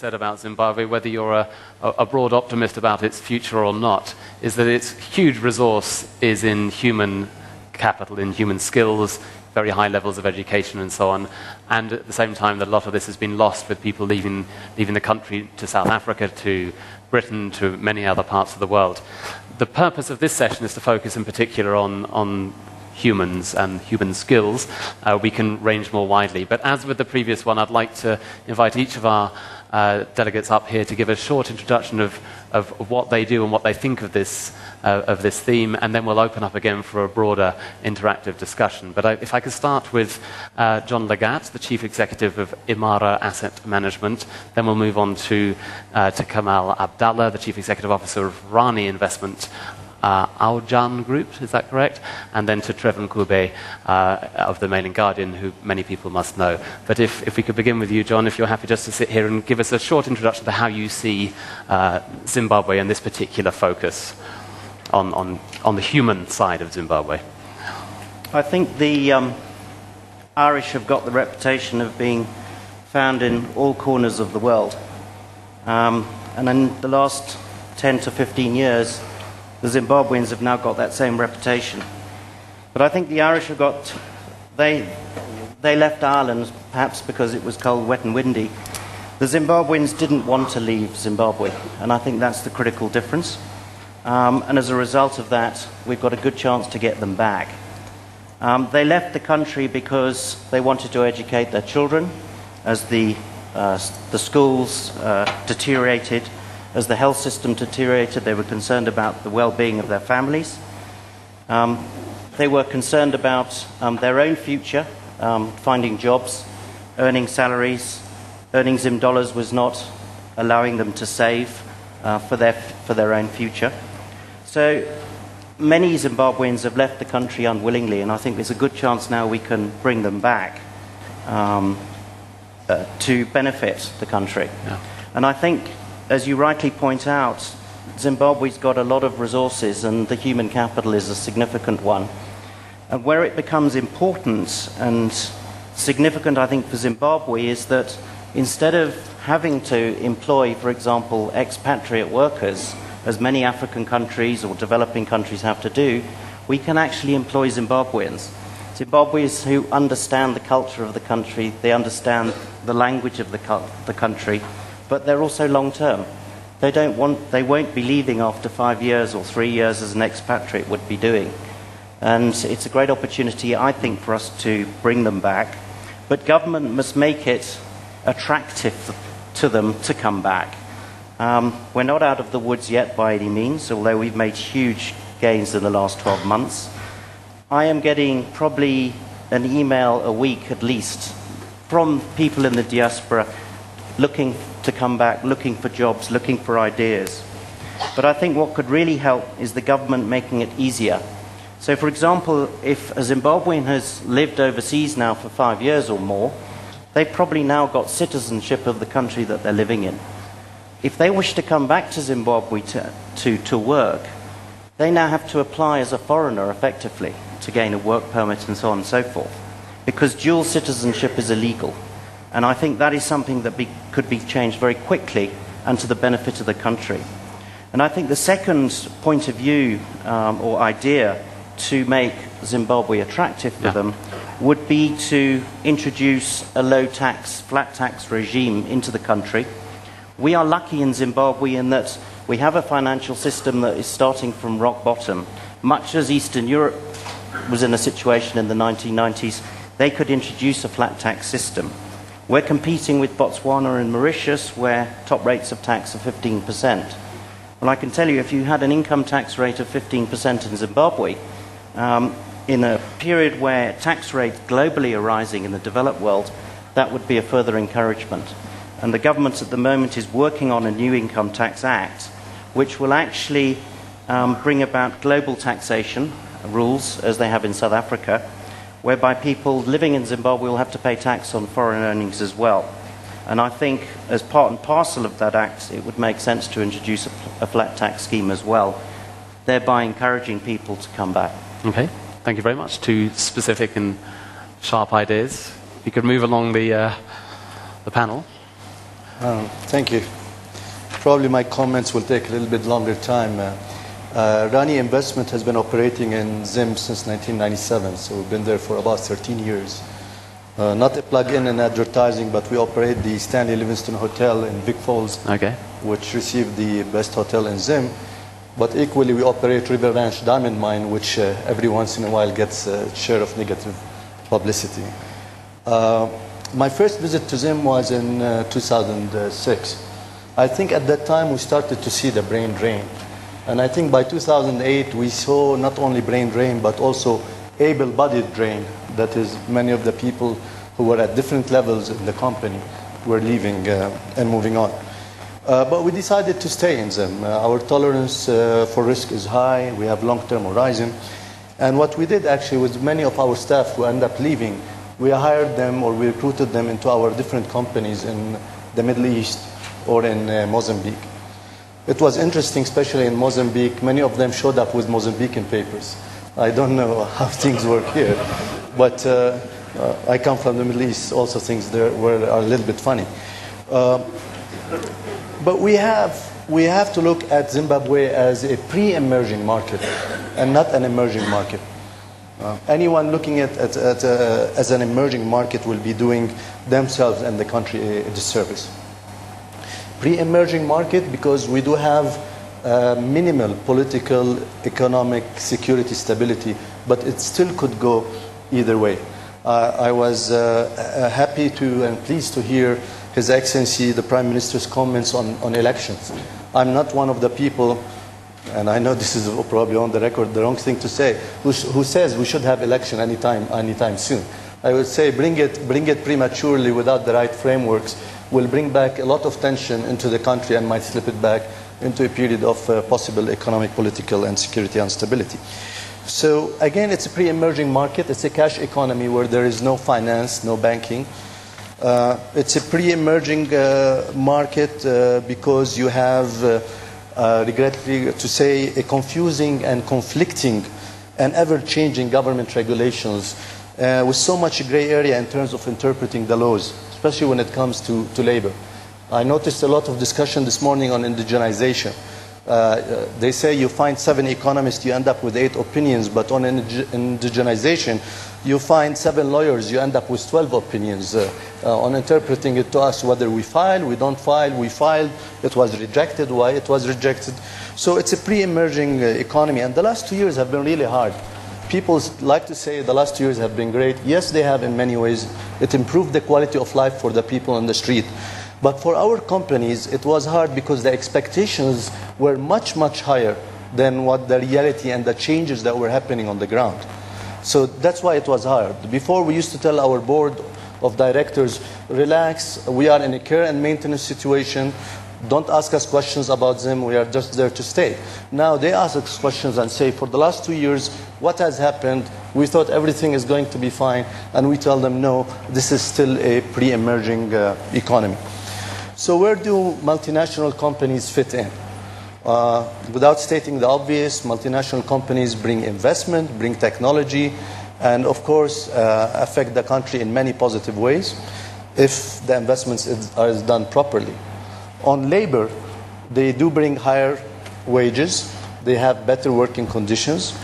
said about Zimbabwe, whether you're a broad optimist about its future or not, is that its huge resource is in human capital, in human skills, very high levels of education and so on, and at the same time that a lot of this has been lost with people leaving the country to South Africa, to Britain, to many other parts of the world. The purpose of this session is to focus in particular on humans and human skills. We can range more widely, but as with the previous one, I'd like to invite each of our delegates up here to give a short introduction of what they do and what they think of this theme, and then we'll open up again for a broader interactive discussion. But if I could start with John Lagat, the Chief Executive of Imara Asset Management, then we'll move on to Kamal Abdallah, the Chief Executive Officer of Rani Investment Aujan Group, is that correct? And then to Trevor Kube of the Mail and Guardian, who many people must know. But if we could begin with you, John, if you're happy just to sit here and give us a short introduction to how you see Zimbabwe and this particular focus on the human side of Zimbabwe. I think the Irish have got the reputation of being found in all corners of the world. And in the last 10 to 15 years, the Zimbabweans have now got that same reputation. But I think the Irish have got... They left Ireland perhaps because it was cold, wet and windy. The Zimbabweans didn't want to leave Zimbabwe, and I think that's the critical difference. And as a result of that, we've got a good chance to get them back. They left the country because they wanted to educate their children. As the schools deteriorated, as the health system deteriorated, they were concerned about the well-being of their families. They were concerned about their own future, finding jobs, earning salaries. Earning Zim dollars was not allowing them to save for their own future. So many Zimbabweans have left the country unwillingly, and I think there's a good chance now we can bring them back to benefit the country. Yeah. And I think, as you rightly point out, Zimbabwe's got a lot of resources, and the human capital is a significant one. And where it becomes important and significant, I think, for Zimbabwe is that instead of having to employ, for example, expatriate workers, as many African countries or developing countries have to do, we can actually employ Zimbabweans. Zimbabweans who understand the culture of the country, they understand the language of the country, but they're also long-term. They won't be leaving after 5 years or 3 years as an expatriate would be doing. And it's a great opportunity, I think, for us to bring them back. But government must make it attractive to them to come back. We're not out of the woods yet by any means, although we've made huge gains in the last 12 months. I am getting probably an email a week at least from people in the diaspora looking to come back, looking for jobs, looking for ideas. But I think what could really help is the government making it easier. So, for example, if a Zimbabwean has lived overseas now for 5 years or more, they've probably now got citizenship of the country that they're living in. If they wish to come back to Zimbabwe to work, they now have to apply as a foreigner, effectively, to gain a work permit and so on and so forth, because dual citizenship is illegal. And I think that is something that could be changed very quickly and to the benefit of the country. And I think the second point of view or idea to make Zimbabwe attractive for them would be to introduce a low-tax, flat-tax regime into the country. We are lucky in Zimbabwe in that we have a financial system that is starting from rock bottom. Much as Eastern Europe was in a situation in the 1990s, they could introduce a flat-tax system. We're competing with Botswana and Mauritius, where top rates of tax are 15%. Well, I can tell you, if you had an income tax rate of 15% in Zimbabwe, in a period where tax rates globally are rising in the developed world, that would be a further encouragement. And the government at the moment is working on a new income tax act, which will actually bring about global taxation rules, as they have in South Africa, whereby people living in Zimbabwe will have to pay tax on foreign earnings as well. And I think, as part and parcel of that act, it would make sense to introduce a flat tax scheme as well, thereby encouraging people to come back. Okay, thank you very much. Two specific and sharp ideas. If you could move along the panel. Thank you. Probably my comments will take a little bit longer time. Rani Investment has been operating in Zim since 1997, so we've been there for about 13 years. Not a plug-in in advertising, but we operate the Stanley Livingston Hotel in Vic Falls, which received the best hotel in Zim. But equally, we operate River Ranch Diamond Mine, which every once in a while gets a share of negative publicity. My first visit to Zim was in 2006. I think at that time we started to see the brain drain. And I think by 2008 we saw not only brain drain but also able-bodied drain. That is, many of the people who were at different levels in the company were leaving and moving on. But we decided to stay in Zim. Our tolerance for risk is high. We have long-term horizon. And what we did actually was many of our staff who ended up leaving, we hired them or we recruited them into our different companies in the Middle East or in Mozambique. It was interesting, especially in Mozambique. Many of them showed up with Mozambican papers. I don't know how things work here, but I come from the Middle East. Also, things there are a little bit funny. But we have to look at Zimbabwe as a pre-emerging market and not an emerging market. Anyone looking at as an emerging market will be doing themselves and the country a disservice. Pre-emerging market because we do have minimal political, economic, security stability, but it still could go either way. I was happy to and pleased to hear His Excellency the Prime Minister's comments on elections. I'm not one of the people, and I know this is probably on the record, the wrong thing to say, who says we should have election anytime soon. I would say bring it prematurely without the right frameworks will bring back a lot of tension into the country and might slip it back into a period of possible economic, political, and security instability. So again, it's a pre-emerging market. It's a cash economy where there is no finance, no banking. It's a pre-emerging market because you have, regrettably to say, a confusing and conflicting and ever-changing government regulations with so much gray area in terms of interpreting the laws, especially when it comes to labor. I noticed a lot of discussion this morning on indigenization. They say you find 7 economists, you end up with 8 opinions, but on indigenization, you find 7 lawyers, you end up with 12 opinions on interpreting it to us, whether we file, we don't file, we filed, it was rejected, why it was rejected. So it's a pre-emerging economy, and the last 2 years have been really hard. People like to say the last 2 years have been great. Yes, they have in many ways. It improved the quality of life for the people on the street. But for our companies, it was hard because the expectations were much, much higher than what the reality and the changes that were happening on the ground. So that's why it was hard. Before, we used to tell our board of directors, relax, we are in a care and maintenance situation. Don't ask us questions about Zim, we are just there to stay. Now they ask us questions and say, for the last 2 years, what has happened? We thought everything is going to be fine. And we tell them, no, this is still a pre-emerging economy. So where do multinational companies fit in? Without stating the obvious, multinational companies bring investment, bring technology, and of course affect the country in many positive ways if the investments are done properly. On labor, they do bring higher wages, they have better working conditions,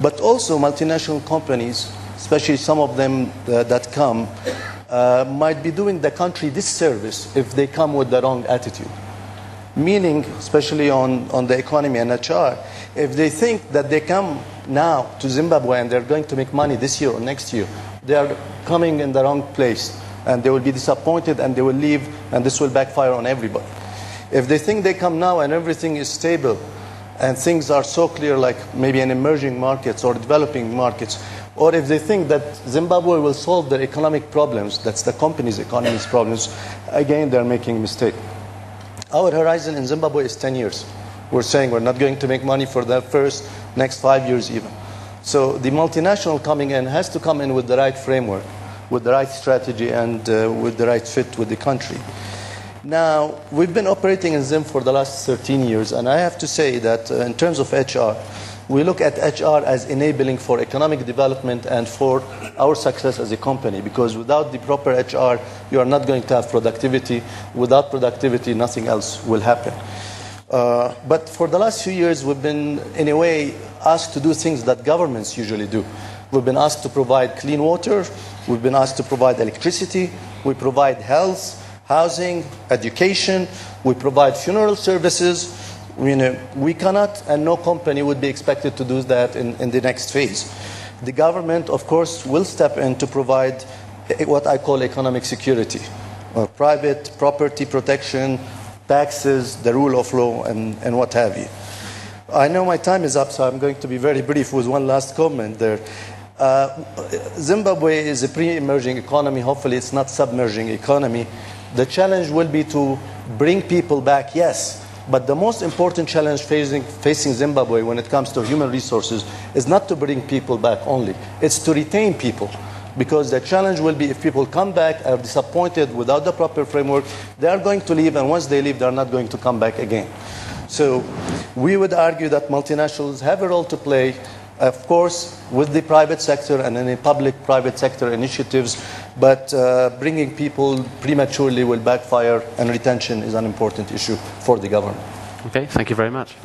but also multinational companies, especially some of them that come, might be doing the country disservice if they come with the wrong attitude. Meaning, especially on the economy and HR, if they think that they come now to Zimbabwe and they're going to make money this year or next year, they are coming in the wrong place and they will be disappointed and they will leave and this will backfire on everybody. If they think they come now and everything is stable and things are so clear like maybe in emerging markets or developing markets, or if they think that Zimbabwe will solve their economic problems, that's the company's economy's problems, again, they're making a mistake. Our horizon in Zimbabwe is 10 years. We're saying we're not going to make money for the next 5 years even. So the multinational coming in has to come in with the right framework, with the right strategy, and with the right fit with the country. Now, we've been operating in Zim for the last 13 years, and I have to say that in terms of HR, We look at HR as enabling for economic development and for our success as a company, because without the proper HR, you are not going to have productivity. Without productivity, nothing else will happen. But for the last few years, we've been, in a way, asked to do things that governments usually do. We've been asked to provide clean water. We've been asked to provide electricity. We provide health, housing, education. We provide funeral services. We cannot, and no company would be expected to do that in the next phase. The government, of course, will step in to provide what I call economic security, private property protection, taxes, the rule of law, and what have you. I know my time is up, so I'm going to be very brief with one last comment there. Zimbabwe is a pre-emerging economy. Hopefully, it's not submerging economy. The challenge will be to bring people back, yes. But the most important challenge facing Zimbabwe when it comes to human resources is not to bring people back only. It's to retain people. Because the challenge will be if people come back, are disappointed without the proper framework, they are going to leave, and once they leave, they are not going to come back again. So we would argue that multinationals have a role to play, of course, with the private sector and any public-private sector initiatives, but bringing people prematurely will backfire, and retention is an important issue for the government. Okay, thank you very much.